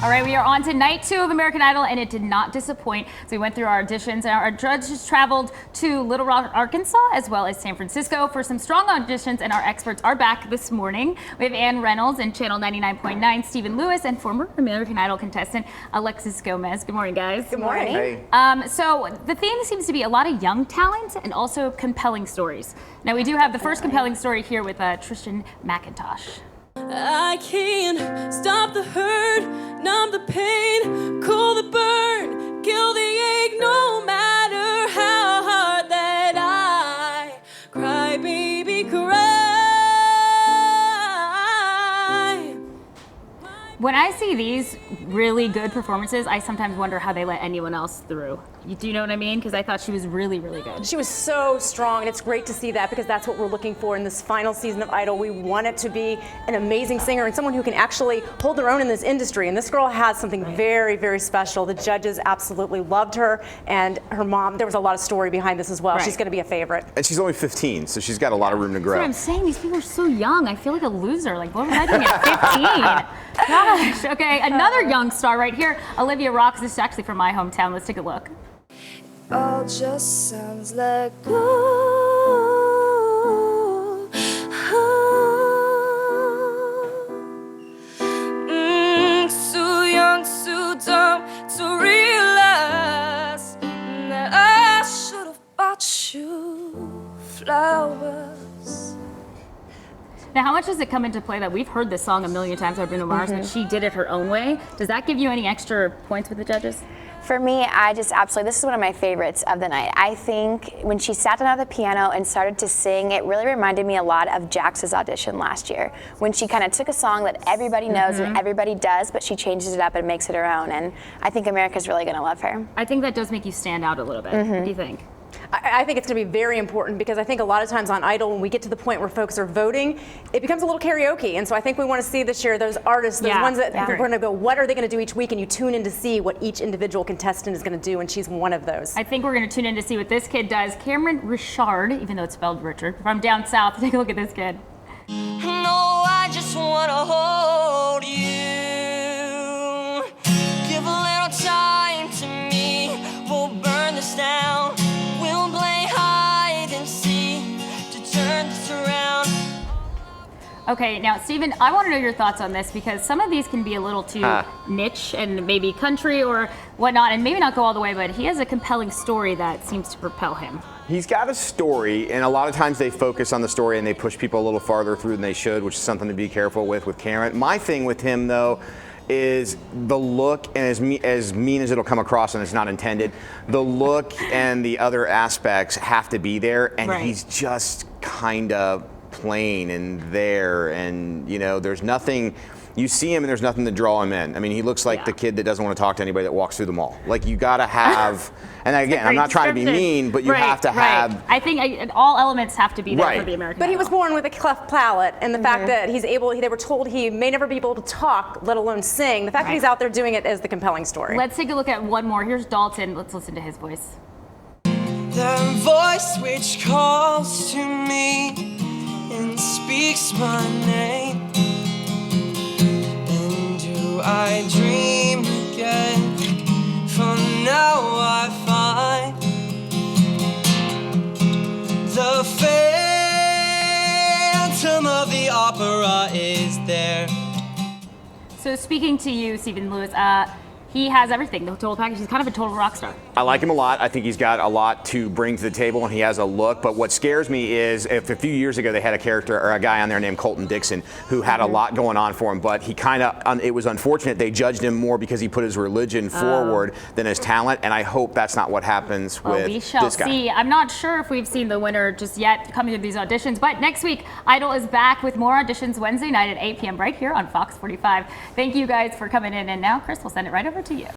All right, we are on to night 2 of American Idol, and it did not disappoint. So we went through our auditions, and our judges traveled to Little Rock, Arkansas, as well as San Francisco for some strong auditions, and our experts are back this morning. We have Ann Reynolds and Channel 99.9, Stephen Lewis, and former American Idol contestant Alexis Gomez. Good morning, guys. Good morning. Hey. So the theme seems to be a lot of young talent and also compelling stories. Now we do have the first compelling story here with Tristan McIntosh. I can't stop the hurt, numb the pain, cool the burn, kill the ache, no matter how hard that I cry, baby, cry. When I see these really good performances, I sometimes wonder how they let anyone else through. Do you know what I mean? Because I thought she was really, really good. She was so strong, and it's great to see that because that's what we're looking for in this final season of Idol. We want it to be an amazing singer and someone who can actually hold their own in this industry. And this girl has something very, very special. The judges absolutely loved her, and her mom, there was a lot of story behind this as well. Right. She's going to be a favorite. And she's only 15, so she's got a lot of room to grow. That's what I'm saying. These people are so young. I feel like a loser. Like, what was I doing at 15? Gosh. Okay, another young star right here, Olivia Roxas. This is actually from my hometown. Let's take a look. All just sounds like gold. So young, so dumb to realize that I should have bought you flowers. Now, how much does it come into play that we've heard this song a million times by Bruno Mars, but she did it her own way? Does that give you any extra points with the judges? For me, I just absolutely, this is one of my favorites of the night. I think when she sat down at the piano and started to sing, it really reminded me a lot of Jax's audition last year, when she kind of took a song that everybody knows and everybody does, but she changes it up and makes it her own. And I think America's really going to love her. I think that does make you stand out a little bit. What do you think? I think it's going to be very important because I think a lot of times on Idol, when we get to the point where folks are voting, it becomes a little karaoke. And so I think we want to see this year those artists, those ones that we're going to go, what are they going to do each week? And you tune in to see what each individual contestant is going to do, and she's one of those. I think we're going to tune in to see what this kid does. Cameron Rashard, even though it's spelled Richard, from down south. Take a look at this kid. No, I just want to hold you. Give a little time to me. We'll burn this down. We'll play hide and seek to turn this around. Okay, now, Stephen, I want to know your thoughts on this because some of these can be a little too niche and maybe country or whatnot, and maybe not go all the way, but he has a compelling story that seems to propel him. He's got a story, and a lot of times they focus on the story and they push people a little farther through than they should, which is something to be careful with Cameron. My thing with him, though, is the look, and as mean as it'll come across, and it's not intended, the look and the other aspects have to be there, and he's just kind of plain and there, and you know, there's nothing. You see him and there's nothing to draw him in. I mean, he looks like the kid that doesn't want to talk to anybody that walks through the mall. Like, you got to have, and again, I'm not trying to be mean, but you have to have. I think all elements have to be there for the American But Idol. he was born with a cleft palate, and the fact that he's able, they were told he may never be able to talk, let alone sing. The fact that he's out there doing it is the compelling story. Let's take a look at one more. Here's Dalton. Let's listen to his voice. The voice which calls to me and speaks my name. I dream again, for now I find the phantom of the opera is there. So speaking to you, Stephen Lewis, he has everything, the total package. He's kind of a total rock star. I like him a lot. I think he's got a lot to bring to the table, and he has a look. But what scares me is if a few years ago they had a character or a guy on there named Colton Dixon who had a lot going on for him, but he kind of, it was unfortunate they judged him more because he put his religion forward than his talent, and I hope that's not what happens with we shall this guy. see. I'm not sure if we've seen the winner just yet coming through these auditions, but next week, Idol is back with more auditions Wednesday night at 8 p.m. right here on Fox 45. Thank you guys for coming in, and now Chris will send it right over to you.